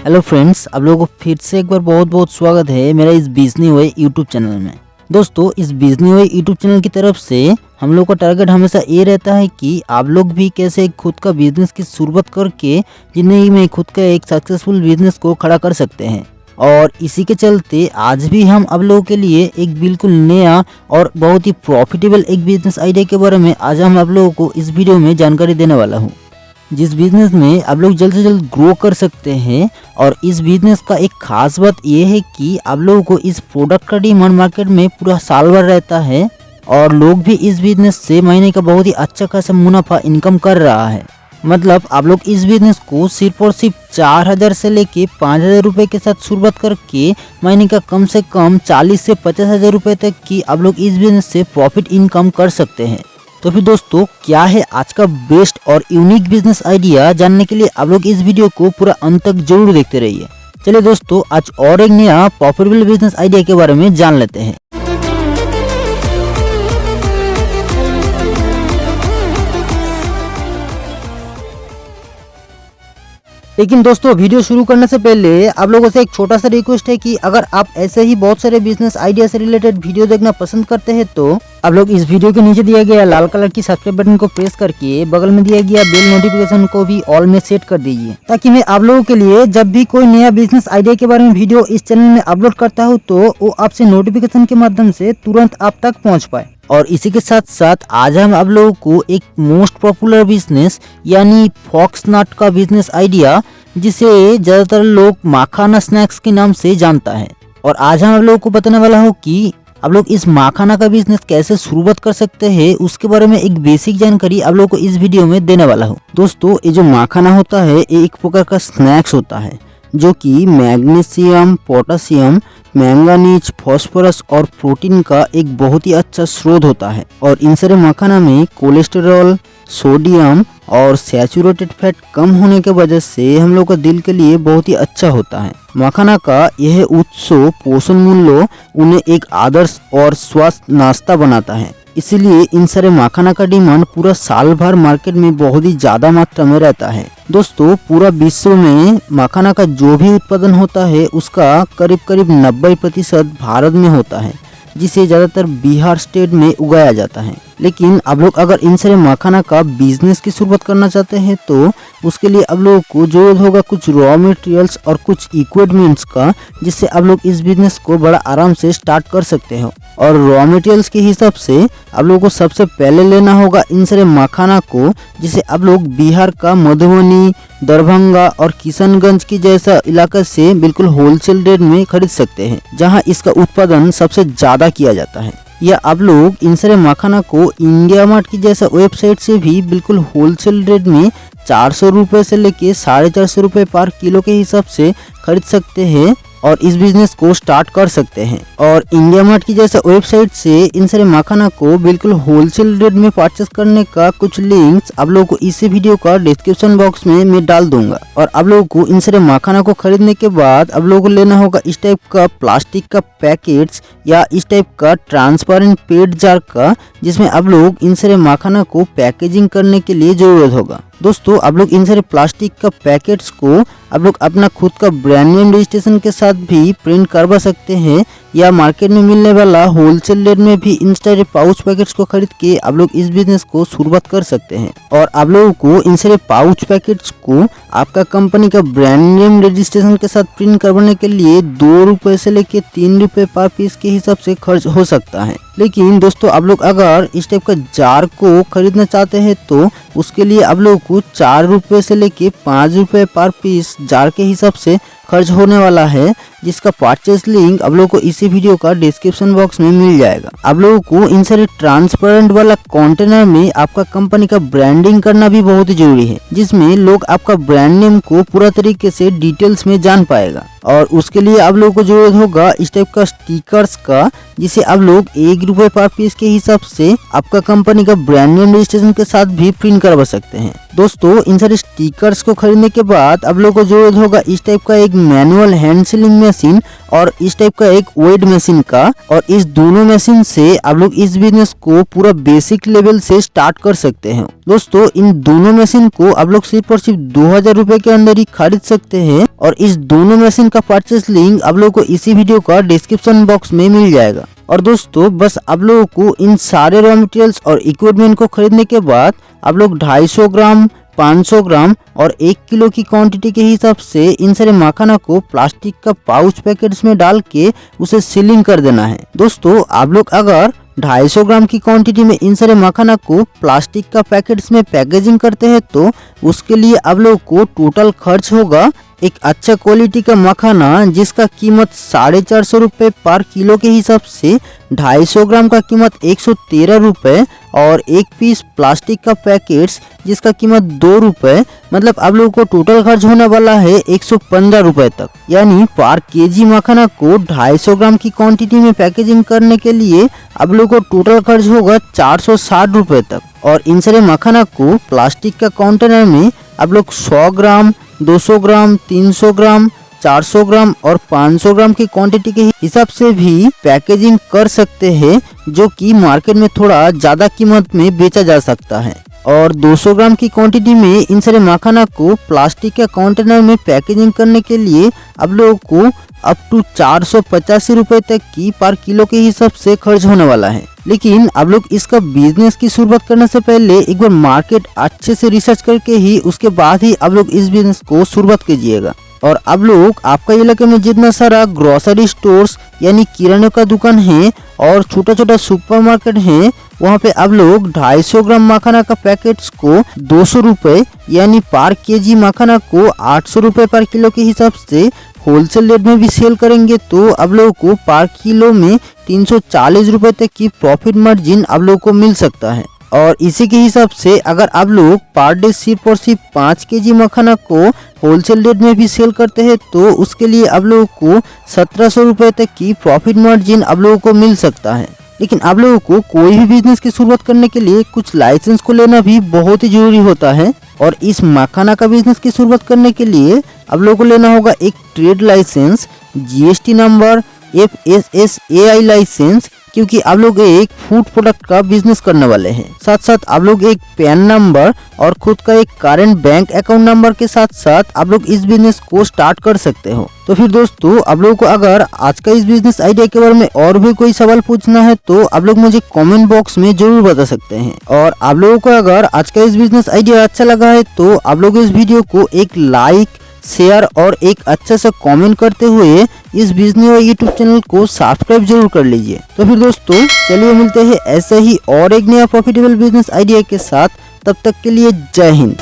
Hello friends, आप लोगों को फिर से एक बार बहुत बहुत स्वागत है मेरा इस बिजनी हुए यूट्यूब चैनल में। दोस्तों, इस बिजनी हुए यूट्यूब चैनल की तरफ से हम लोग का टारगेट हमेशा ये रहता है कि आप लोग भी कैसे खुद का बिजनेस की शुरुआत करके जिंदगी में खुद का एक सक्सेसफुल बिजनेस को खड़ा कर सकते हैं। और इसी के चलते आज भी हम आप लोगों के लिए एक बिल्कुल नया और बहुत ही प्रॉफिटेबल एक बिजनेस आइडिया के बारे में आज हम आप लोगों को इस वीडियो में जानकारी देने वाला हूँ, जिस बिजनेस में आप लोग जल्द से जल्द ग्रो कर सकते हैं। और इस बिजनेस का एक खास बात यह है कि आप लोगों को इस प्रोडक्ट का डिमांड मार्केट में पूरा साल भर रहता है और लोग भी इस बिजनेस से महीने का बहुत ही अच्छा खासा मुनाफा इनकम कर रहा है। मतलब आप लोग इस बिजनेस को सिर्फ और सिर्फ 4000 से लेके 5000 रुपये के साथ शुरुआत करके महीने का कम से कम 40 से 50,000 रुपये तक की आप लोग इस बिजनेस से प्रॉफिट इनकम कर सकते हैं। तो फिर दोस्तों, क्या है आज का बेस्ट और यूनिक बिजनेस आइडिया, जानने के लिए आप लोग इस वीडियो को पूरा अंत तक जरूर देखते रहिए। चलिए दोस्तों, आज और एक नया प्रॉफिटेबल बिजनेस आइडिया के बारे में जान लेते हैं। लेकिन दोस्तों, वीडियो शुरू करने से पहले आप लोगों से एक छोटा सा रिक्वेस्ट है कि अगर आप ऐसे ही बहुत सारे बिजनेस आइडिया से रिलेटेड वीडियो देखना पसंद करते हैं तो आप लोग इस वीडियो के नीचे दिया गया लाल कलर की सब्सक्राइब बटन को प्रेस करके बगल में दिया गया बेल नोटिफिकेशन को भी ऑल में सेट कर दीजिए, ताकि मैं आप लोगों के लिए जब भी कोई नया बिजनेस आइडिया के बारे में वीडियो इस चैनल में अपलोड करता हूँ तो वो आपसे नोटिफिकेशन के माध्यम से तुरंत आप तक पहुँच पाए। और इसी के साथ साथ आज हम आप लोगों को एक मोस्ट पॉपुलर बिजनेस यानी फॉक्सनट का बिजनेस आइडिया, जिसे ज्यादातर लोग माखाना स्नैक्स के नाम से जानता है, और आज हम आप लोगों को बताने वाला हूँ कि आप लोग इस माखाना का बिजनेस कैसे शुरुआत कर सकते हैं, उसके बारे में एक बेसिक जानकारी आप लोगों को इस वीडियो में देने वाला हूँ। दोस्तों, ये जो माखाना होता है ये एक प्रकार का स्नैक्स होता है जो कि मैग्नीशियम, पोटेशियम, मैंगनीज, फास्फोरस और प्रोटीन का एक बहुत ही अच्छा स्रोत होता है। और इन सारे मखाना में कोलेस्टेरॉल, सोडियम और सैचुरेटेड फैट कम होने के वजह से हम लोग का दिल के लिए बहुत ही अच्छा होता है। मखाना का यह उच्च पोषण मूल्य उन्हें एक आदर्श और स्वस्थ नाश्ता बनाता है, इसीलिए इन सारे मखाना का डिमांड पूरा साल भर मार्केट में बहुत ही ज्यादा मात्रा में रहता है। दोस्तों, पूरा विश्व में मखाना का जो भी उत्पादन होता है उसका करीब करीब 90% भारत में होता है, जिसे ज्यादातर बिहार स्टेट में उगाया जाता है। लेकिन आप लोग अगर इन सारे मखाना का बिजनेस की शुरुआत करना चाहते हैं तो उसके लिए आप लोगों को जरूरत होगा कुछ रॉ मटेरियल्स और कुछ इक्विपमेंट्स का, जिससे आप लोग इस बिजनेस को बड़ा आराम से स्टार्ट कर सकते हो। और रॉ मटेरियल्स के हिसाब से आप लोगों को सबसे पहले लेना होगा इन सारे मखाना को, जिसे आप लोग बिहार का मधुबनी, दरभंगा और किशनगंज की जैसा इलाका से बिल्कुल होलसेल रेट में खरीद सकते हैं, जहां इसका उत्पादन सबसे ज्यादा किया जाता है। या आप लोग इन सारे मखाना को इंडिया मार्ट की जैसा वेबसाइट से भी बिल्कुल होलसेल रेट में 400 रुपये से लेके 450 रुपये पर किलो के हिसाब से खरीद सकते हैं और इस बिजनेस को स्टार्ट कर सकते हैं। और इंडिया मार्ट की जैसा वेबसाइट से इन सारे मखाना को बिल्कुल होलसेल रेट में परचेस करने का कुछ लिंक्स आप लोगों को इसी वीडियो का डिस्क्रिप्शन बॉक्स में मैं डाल दूंगा। और आप लोगों को इन सारे मखाना को खरीदने के बाद आप लोगों को लेना होगा इस टाइप का प्लास्टिक का पैकेट्स या इस टाइप का ट्रांसपेरेंट पेट जार का, जिसमें आप लोग इन सारे मखाना को पैकेजिंग करने के लिए जरूरत होगा। दोस्तों, आप लोग इन सारे प्लास्टिक का पैकेट्स को आप लोग अपना खुद का ब्रांड नेम रजिस्ट्रेशन के साथ भी प्रिंट करवा सकते हैं, या मार्केट में मिलने वाला होलसेल रेट में भी इन सारे पाउच पैकेट्स को खरीद के आप लोग इस बिजनेस को शुरुआत कर सकते हैं। और आप लोगों को इन सारे पाउच पैकेट्स को आपका कंपनी का ब्रांड नेम रजिस्ट्रेशन के साथ प्रिंट करवाने के लिए 2 रुपये से लेके 3 रुपये पर पीस के हिसाब से खर्च हो सकता है। लेकिन दोस्तों, आप लोग अगर इस टाइप का जार को खरीदना चाहते हैं तो उसके लिए आप लोगों को 4 रुपये से लेके 5 रुपये पर पीस जार के हिसाब से खर्च होने वाला है, जिसका परचेस लिंक आप लोगों को इसी वीडियो का डिस्क्रिप्शन बॉक्स में मिल जाएगा। आप लोगों को इन सारे ट्रांसपेरेंट वाला कंटेनर में आपका कंपनी का ब्रांडिंग करना भी बहुत ही जरूरी है, जिसमें लोग आपका ब्रांड नेम को पूरा तरीके से डिटेल्स में जान पाएगा। और उसके लिए आप लोगों को जरूरत होगा इस टाइप का स्टिकर्स का, जिसे आप लोग 1 रुपये पर पीस के हिसाब से आपका कंपनी का ब्रांड नेम रजिस्ट्रेशन के साथ भी प्रिंट करवा सकते हैं। दोस्तों, इन सारे स्टिकर्स को खरीदने के बाद आप लोगों को जरूरत होगा इस टाइप का एक मैनुअल हैंड सीलिंग मशीन और इस टाइप का एक वेट मशीन का। और इस दोनों मशीन से आप लोग इस बिजनेस को पूरा बेसिक लेवल से स्टार्ट कर सकते हैं। दोस्तों इन दोनों मशीन को आप लोग सिर्फ और सिर्फ 2000 रुपए के अंदर ही खरीद सकते हैं और इस दोनों मशीन का परचेस लिंक आप लोग को इसी वीडियो का डिस्क्रिप्शन बॉक्स में मिल जाएगा। और दोस्तों बस आप लोगों को इन सारे रॉ मटेरियल्स और इक्विपमेंट को खरीदने के बाद आप लोग 250 ग्राम, 500 ग्राम और 1 किलो की क्वांटिटी के हिसाब से इन सारे मखाना को प्लास्टिक का पाउच पैकेट्स में डाल के उसे सीलिंग कर देना है। दोस्तों आप लोग अगर 250 ग्राम की क्वांटिटी में इन सारे मखाना को प्लास्टिक का पैकेट्स में पैकेजिंग करते हैं तो उसके लिए आप लोग को टोटल खर्च होगा एक अच्छा क्वालिटी का मखाना जिसका कीमत 450 रुपए पर किलो के हिसाब से 250 ग्राम का कीमत 113 रुपए और एक पीस प्लास्टिक का पैकेट्स जिसका कीमत 2 रुपए, मतलब आप लोगों को टोटल खर्च होने वाला है 115 रुपए तक। यानी पर केजी मखाना को 250 ग्राम की क्वांटिटी में पैकेजिंग करने के लिए आप लोगों को टोटल खर्च होगा 460 रुपए तक। और इन सारे मखाना को प्लास्टिक का कंटेनर में आप लोग 100 ग्राम, 200 ग्राम, 300 ग्राम, 400 ग्राम और 500 ग्राम की क्वांटिटी के हिसाब से भी पैकेजिंग कर सकते हैं जो कि मार्केट में थोड़ा ज़्यादा कीमत में बेचा जा सकता है। और 200 ग्राम की क्वांटिटी में इन सारे मखाना को प्लास्टिक के कंटेनर में पैकेजिंग करने के लिए आप लोगों को अप टू 485 रुपए तक की पर किलो के हिसाब से खर्च होने वाला है। लेकिन आप लोग इसका बिजनेस की शुरुआत करने से पहले एक बार मार्केट अच्छे से रिसर्च करके ही उसके बाद ही आप लोग इस बिजनेस को शुरुआत कीजिएगा। और आप लोग आपका इलाके में जितना सारा ग्रोसरी स्टोर्स यानी किराने का दुकान है और छोटा छोटा सुपरमार्केट है वहाँ पे आप लोग 250 ग्राम मखाना का पैकेट्स को 200 रुपए यानी पर केजी मखाना को 800 रुपए पर किलो के हिसाब से होलसेल रेट में भी सेल करेंगे तो आप लोगों को पर किलो में 340 रुपए तक की प्रॉफिट मार्जिन आप लोगों को मिल सकता है। और इसी के हिसाब से अगर आप लोग पर डे सिर्फ और सिर्फ 5 केजी मखाना को होलसेल रेट में भी सेल करते हैं तो उसके लिए आप लोगों को 1700 रुपए तक की प्रॉफिट मार्जिन आप लोगों को मिल सकता है। लेकिन आप लोगों को कोई भी बिजनेस की शुरुआत करने के लिए कुछ लाइसेंस को लेना भी बहुत ही जरूरी होता है। और इस मखाना का बिजनेस की शुरुआत करने के लिए आप लोगों को लेना होगा एक trade licence, GST number, FSSAI licence, क्योंकि आप लोग एक फूड प्रोडक्ट का बिजनेस करने वाले हैं। साथ साथ आप लोग एक पैन नंबर और खुद का एक करंट बैंक अकाउंट नंबर के साथ साथ आप लोग इस बिजनेस को स्टार्ट कर सकते हो। तो फिर दोस्तों आप लोगों को अगर आज का इस बिजनेस आइडिया के बारे में और भी कोई सवाल पूछना है तो आप लोग मुझे कमेंट बॉक्स में जरूर बता सकते हैं। और आप लोगों को अगर आज का इस बिजनेस आइडिया अच्छा लगा है तो आप लोग इस वीडियो को एक लाइक, शेयर और एक अच्छा सा कमेंट करते हुए इस बिजनेस यूट्यूब चैनल को सब्सक्राइब जरूर कर लीजिए। तो फिर दोस्तों चलिए मिलते हैं ऐसे ही और एक नया प्रॉफिटेबल बिजनेस आइडिया के साथ। तब तक के लिए जय हिंद।